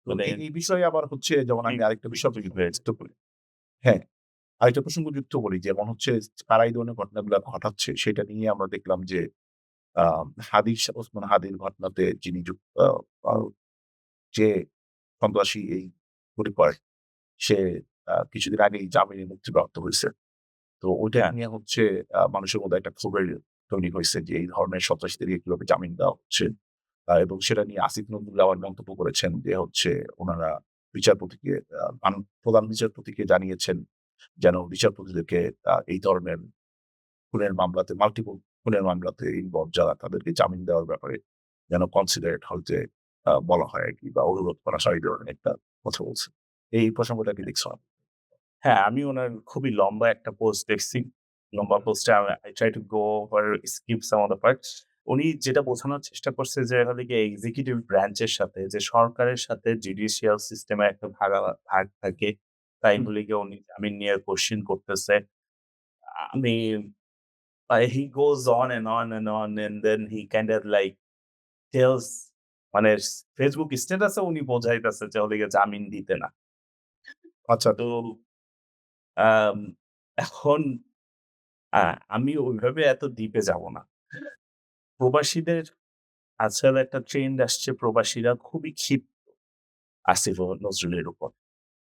তো মানে এই বিষয়ে আবার হচ্ছে যেমন আমি আরেকটা বিষয় হয়েছে। যুক্ত করি। হ্যাঁ, আরেকটা প্রসঙ্গ যুক্ত করি যেমন হচ্ছে কারা এই ধরনের ঘটনাগুলা ঘটাচ্ছে সেটা নিয়ে আমরা দেখলাম যে আ ওসমান হাদির ঘটনাতে যিনি আ আ যে সন্ত্রাসী এই পরিবার সে কিছুদিন আগেই জামিনে মুক্তিপ্রাপ্ত হইছে। তো ওইটা হ্যাঁ, নিয়ে হচ্ছে মানুষের মধ্যে একটা ক্ষোভের তৈরি হইছে যে এই ধরনের সন্ত্রাসীদেরকে কিভাবে জামিন দেওয়া হচ্ছে। এবং সেটা নিয়ে আসিফ নজরুল আবার মন্তব্য করেছেন যে হচ্ছে উনারা বিচারপতিকে প্রধান বিচারপতিকে জানিয়েছেন যেন বিচারপতিদেরকে এই ধরনের খুনের মামলাতে মাল্টিপল খুনের মামলাতে ইনভলভ যারা তাদেরকে জামিন দেওয়ার ব্যাপারে যেন কনসিডারেট হতে বলা হয় আরকি বা অনুরোধ করা হয় এই ধরনের একটা কথা বলছে। এই প্রসঙ্গটা কি দেখছো? হ্যাঁ, আমি উনার খুবই লম্বা একটা পোস্ট দেখছি। লম্বা পোস্টে I try to go over skip some of the parts. উনি যেটা বোঝানোর চেষ্টা করছে যে হলো গিয়ে এক্সিকিউটিভ ব্রাঞ্চ এর সাথে যে সরকারের সাথে জুডিশিয়াল সিস্টেম এর একটা ভাগ থাকে। তাই হুম, বলে গিয়ে উনি জামিন নিয়ে কোয়েশ্চেন করতেছে। আমি he goes on and on and on and then he kind of like tells মানে Facebook স্ট্যাটাসে উনি বোঝাইতেছে যে হলো গিয়ে জামিন দিতে না। আচ্ছা। তো আম এখন আ আমি ওইভাবে এত ডিপে যাব না। প্রবাসীদের আজকাল একটা ট্রেন্ড আসছে প্রবাসীরা খুবই ক্ষিপ্ত আসিফ নজরুলের উপর।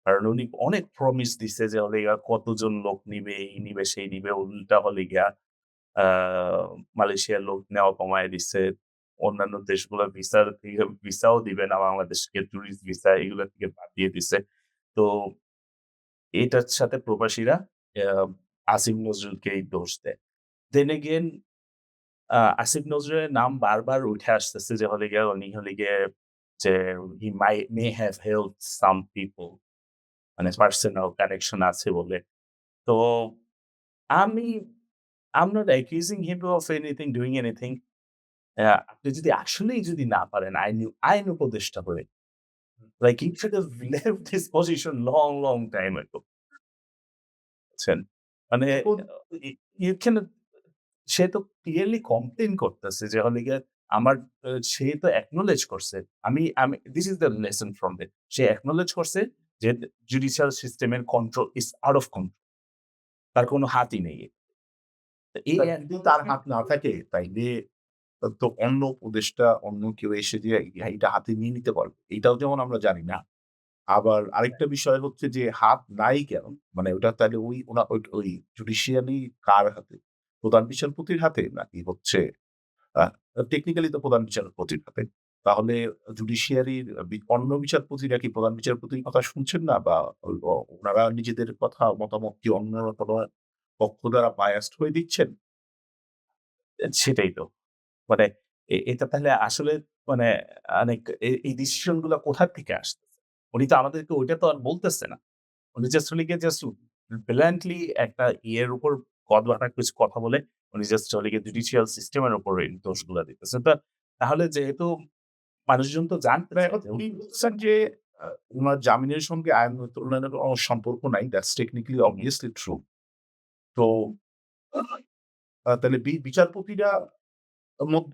কারণ উনি অনেক প্রমিস দিছে যে হলো গিয়া কতজন লোক নিবে, এই নিবে, সেই নিবে। উল্টা হলে গিয়া আ মালয়েশিয়ার লোক নেওয়া কমায় দিছে। অন্যান্য দেশগুলা ভিসার থেকে ভিসাও দিবে না বাংলাদেশকে টুরিস্ট ভিসা এগুলা থেকে বাদ দিয়ে দিছে। তো এটার সাথে প্রবাসীরা আ আসিফ নজরুলকেই দোষ দেয়। then again আসিফ নজরুলের নাম বারবার উঠে আসতেছে যে হলো গিয়ে উনি হলো গিয়ে যে he may have helped some people মানে পার্সোনাল কানেকশন আছে বলে। তো আমি I'm not accusing him of anything, doing anything. আপনি যদি আসলেই যদি না পারেন আইন উপদেষ্টা হয়ে, like he should have left his position long time ago. বুঝছেন? মানে এখন you cannot সে তো ক্লিয়ারলি কমপ্লেইন করতেছে যে হলো গিয়ে আমার সে তো অ্যাকনলেজ করছে। আমি আমি this is the lesson from that. Say acknowledge করছে যে জুডিশিয়াল সিস্টেমের control is out of control. তার কোন হাতই নেই। তো এই যদি তার অ্যাকনলেজমেন্ট হাত না থাকে তাইলে তো অন্য উপদেষ্টা অন্য কেউ এসে যে এইটা হাতে নিয়ে নিতে পারবে। এটাও যেমন আমরা জানি না। আবার আরেকটা বিষয় হচ্ছে যে হাত নাই কেন? মানে ওটা তাহলে ওই জুডিশিয়ালি কার হাতে? প্রধান বিচারপতির হাতে? নাকি হচ্ছে আ টেকনিক্যালি তো প্রধান বিচারপতির হাতে। তাহলে জুডিশিয়ারির অন্য বিচারপতিরা কি প্রধান বিচারপতির কথা শুনছেন না? বা উনারা নিজেদের কথা মতামত কি অন্য কোন পক্ষ দ্বারা বায়াসড হয়ে দিচ্ছেন? সেটাই তো। মানে এটা তাহলে আসলে মানে অনেক এই ডিসিশন গুলা কোথা থেকে আসতেছে? উনি তো আমাদেরকে ওইটা তো আর বলতেছে না। উনি জাস্ট হলো গিয়ে জাস্ট ব্লান্টলি একটা ইয়ের উপর গদবাঁধা কিছু কথা বলে উনি জাস্ট হলো গিয়ে জুডিশিয়াল সিস্টেমের উপর এই দোষগুলা দিতেছেন। তাহলে যেহেতু মানুষজন তো জানতে না চায় এখন যে উনি বলছেন যে উনার জামিনের সঙ্গে আইন উন্নয়নের কোন সম্পর্ক নাই। That's technically hmm, obviously true. তো তাহলে বিচারপতিরা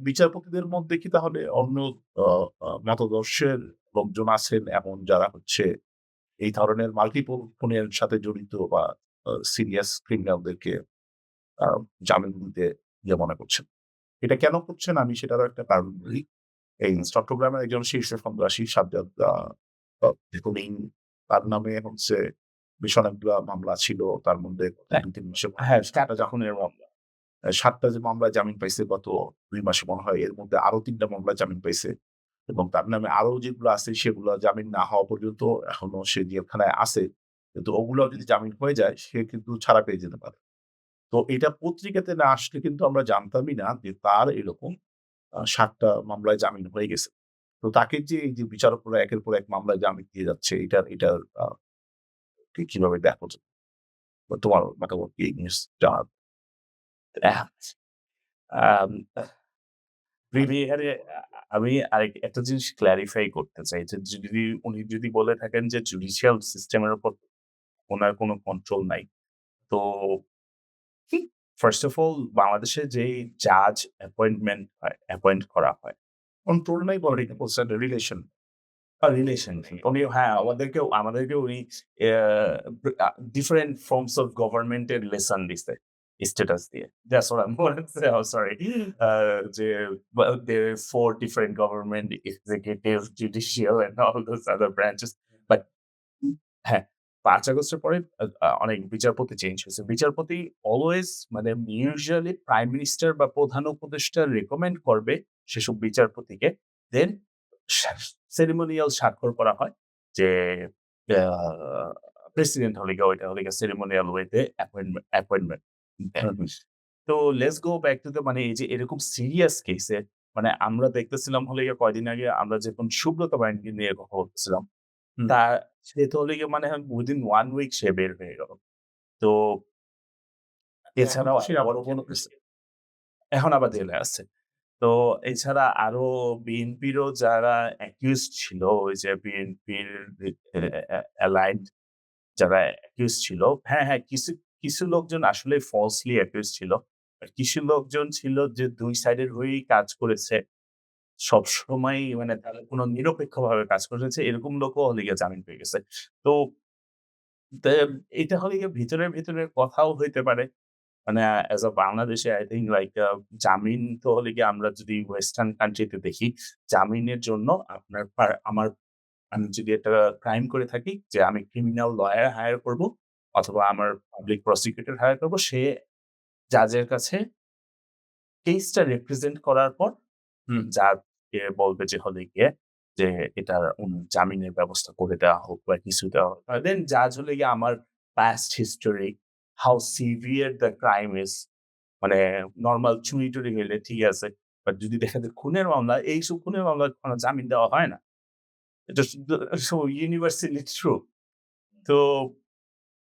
বিচারপতিদের মধ্যে কি তাহলে অন্য আ আ মতাদর্শের লোকজন আছেন এমন যারা হচ্ছে এই ধরনের মাল্টিপল খুনের সাথে জড়িত বা সিরিয়াস ক্রিমিনালদেরকে আ জামিন দিতে মনে করছেন। এটা কেন করছেন আমি সেটারও একটা কারণ বলি। এই চট্টগ্রামের একজন শীর্ষ সন্ত্রাসী সাজ্জাদ দেখুন তার নামে হচ্ছে বেশ অনেকগুলা মামলা ছিল। তার মধ্যে গত হ্যাঁ, ২-৩ মাসে মনে হ্যাঁ, হয় ৭ টা ৪ টা খুনের মামলা। ৭ টা যে মামলায় জামিন পাইছে গত ২ মাসে মনে হয়। এর মধ্যে আরো ৩ টা মামলায় জামিন পাইছে। এবং তার নামে আরো যেগুলো আছে সেগুলো জামিন না হওয়া পর্যন্ত এখনো সে জেলখানায় আছে। কিন্তু ওগুলাও যদি জামিন হয়ে যায় সে কিন্তু ছাড়া পেয়ে যেতে পারে। তো এটা পত্রিকাতে না আসলে কিন্তু আমরা জানতামই না যে তার এরকম ৭ টা মামলায় জামিন হয়ে গেছে। তো তাকে যে এই যে বিচারকরা একের পর এক মামলায় জামিন দিয়ে যাচ্ছে এটার কিভাবে দেখো? বা তোমার মতামত কি এই নিউজ জানার? আহ আম আমি এখানে আমি একটা জিনিস ক্লারিফাই করতে চাই যে উনি যদি বলে থাকেন যে জুডিশিয়াল সিস্টেমের উপর উনার কোন কন্ট্রোল নাই। তো ফার্স্ট অফ অল বাংলাদেশে যেই জাজ অ্যাপয়েন্ট করা হয় কন্ট্রোল নাই বলেন, এটা বলছেন রিলেশন। রিলেশন নেই। উনি আমাদেরকেও উনি ডিফারেন্ট ফর্মস অফ গভর্নমেন্ট এর লেসন দিছে স্ট্যাটাস দিয়ে। That's what I am going to say sorry. আ যে there are 4 different government, executive, judicial and all those other branches. But হ্যাঁ, ৫ আগস্টের পরে অনেক বিচারপতি চেঞ্জ হয়েছে। বিচারপতি অলওয়েজ মানে ইউজুয়ালি প্রাইম মিনিস্টার বা প্রধান উপদেষ্টা রেকমেন্ড করবে সেসব বিচারপতিকে। দেন সা সেরিমোনিয়াল স্বাক্ষর করা হয় যে আ প্রেসিডেন্ট হলে গিয়ে ওইটা হলে গিয়ে সেরিমোনিয়াল ওয়েতে অ্যাপয়েন্টমেন্ট দেয়। হুম, হুম। তো let's go back to the মানে এই যে এরকম সিরিয়াস কেসে মানে আমরা দেখতেছিলাম হলে গিয়ে কয়দিন আগে আমরা যখন সুব্রত বাইনকে নিয়ে কথা বলতেছিলাম। হুম। তা সে তো হলে গিয়ে মানে উইদিন 1 উইক সে বের হয়ে গেল। তো এখন এছাড়াও তো সে বড়, আবার বড় জেলে আছে। এখন আবার জেলে আছে। তো এছাড়া আরো বিএনপিরও যারা অ্যাকিউজড ছিল, ওই যে বিএনপির অ্যালাইড যারা অ্যাকিউজড ছিল হ্যাঁ, কিছু লোকজন আসলে ফলসলি অ্যাকিউজড ছিল। আর কিছু লোকজন ছিল যে ২ সাইডের হয়েই কাজ করেছে। সবসময়ই মানে তারা কোন নিরপেক্ষভাবে কাজ করেছে এরকম লোকও হলে গিয়ে জামিন পেয়ে গেছে। তো তে এটা হলে গিয়ে ভিতরের কথাও হইতে পারে। মানে এস আ বাংলাদেশে আই থিংক লাইক জামিন তো হলে গিয়ে আমরা যদি ওয়েস্টার্ন কান্ট্রি তে দেখি, জামিনের জন্য আপনার আমার আমি যদি একটা ক্রাইম করে থাকি যে আমি ক্রিমিনাল লয়ার হায়ার করব অথবা আমার পাবলিক প্রসিকিউটর হায়ার করব। সে জাজের কাছে কেসটা রিপ্রেজেন্ট করার পর হুম। জাজকে বলবে যে হলে গিয়ে যে এটার জামিনের ব্যবস্থা করে দেওয়া হোক বা কিছু দেওয়া হোক। দেন জাজ হলে গিয়ে আমার past history, how severe the crime is মানে নরমাল চুরি-টুরি হইলে ঠিক আছে। বাট যদি দেখা যায় খুনের মামলা, এইসব খুনের মামলায় কোনো জামিন দেওয়া হয় না। এটা সো ইউনিভার্সালি ট্রু। তো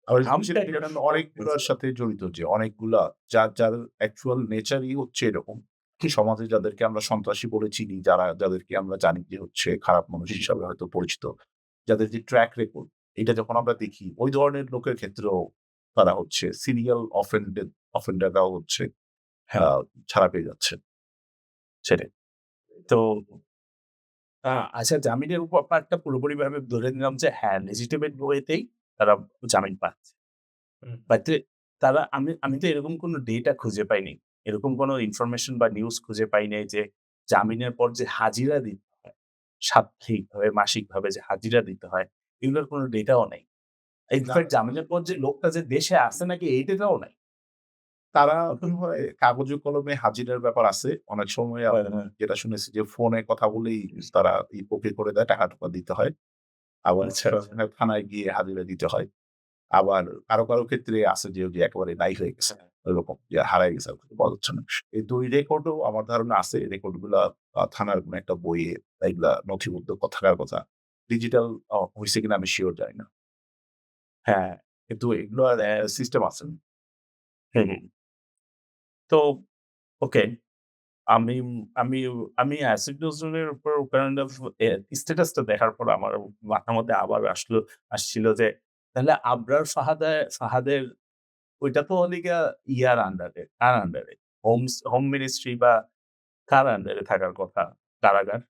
আবার আমরা জিনিসটা এখানে অনেকগুলার সাথে জড়িত যে অনেকগুলা যার অ্যাকচুয়াল নেচারই হচ্ছে এরকম। সমাজে যাদেরকে আমরা সন্ত্রাসী বলে চিনি, যাদেরকে আমরা জানি যে হচ্ছে খারাপ মানুষ হিসাবে হয়তো পরিচিত। যাদের যে ট্র্যাক রেকর্ড এটা যখন আমরা দেখি ওই ধরনের লোকের ক্ষেত্রেও তারা হচ্ছে সিরিয়াল অফেন্ডাররাও হচ্ছে আ হ্যাঁ, ছাড়া পেয়ে যাচ্ছে। সেটাই। তো আ আচ্ছা জামিনের ব্যাপারটা পুরোপুরিভাবে ধরে নিলাম যে হ্যাঁ, legitimate ওয়েতেই তারা জামিন পাচ্ছে। হুম। বাট তারা আমি তো এরকম কোনো ডেটা খুঁজে পাইনি। এরকম কোনো ইনফরমেশন বা নিউজ খুঁজে পাই নাই যে জামিনের পর যে হাজিরা দিতে হয়, সাপ্তাহিকভাবে, মাসিকভাবে যে হাজিরা দিতে হয়, এগুলোর কোনো ডেটাও নেই। না, ইনফেক্ট জামিনের পর যে লোকটা যে দেশে আছে নাকি এই ডেটাও নাই। তারা মনে হয় কাগজে কলমে হাজিরার ব্যাপার আছে। অনেক সময় হয়, আমি হ্যাঁ। যেটা শুনেছি যে ফোনে কথা বলেই তারা ওকে করে দেয়, টাকা-টুকা দিতে হয়। আবার আচ্ছা, আচ্ছা। থানায় গিয়ে হাজিরা দিতে হয়। আবার কারো ক্ষেত্রে আছে যে ওই যে একেবারে নাই হয়ে গেছে। ওইরকম যে হারায় গেছে আর কিছু পাওয়া যাচ্ছে না। এই ২ রেকর্ডও আমার ধারণা আছে। রেকর্ড গুলা থানার কোনো একটা বইয়ে এগুলা নথিবদ্ধ থাকার কথা। ডিজিটাল হইছে কিনা আমি সিউর জানি না। হ্যাঁ, কিন্তু এগুলার দেন সিস্টেম আছে। হুম, হুম। তো ওকে। আমি আমি আমি অ্যাসিড নজরুলের উপর কাইন্ড অফ স্ট্যাটাসটা দেখার পর আমার মাথার মধ্যে আবার আসছিল যে তাহলে আবরার ফাহাদের ওইটা তো হলো গিয়া ইয়ার আন্ডারে, কার আন্ডারে? হোম মিনিস্ট্রি বা কার আন্ডারে থাকার কথা? কারাগার?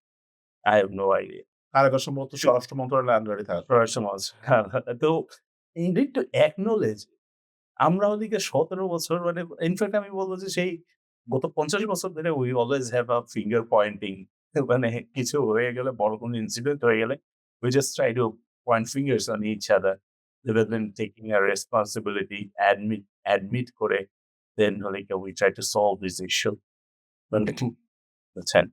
I have no idea. কারাগার সম্ভবত স্বরাষ্ট্র মন্ত্রণালয়ের আন্ডারে থাকার কথা। সমাজ তো you need to acknowledge আমরা ওদিকে ১৭ বছর মানে ইনফেক্ট আমি বলব যে সেই গত ৫০ বছর ধরে we always have a finger pointing মানে কিছু হয়ে গেলে বড় কোনো ইনসিডেন্ট হয়ে গেলে we just try to point fingers on each other rather than taking a responsibility, admit করে then হলে গিয়ে we try to solve this issue। মানে বুঝছেন?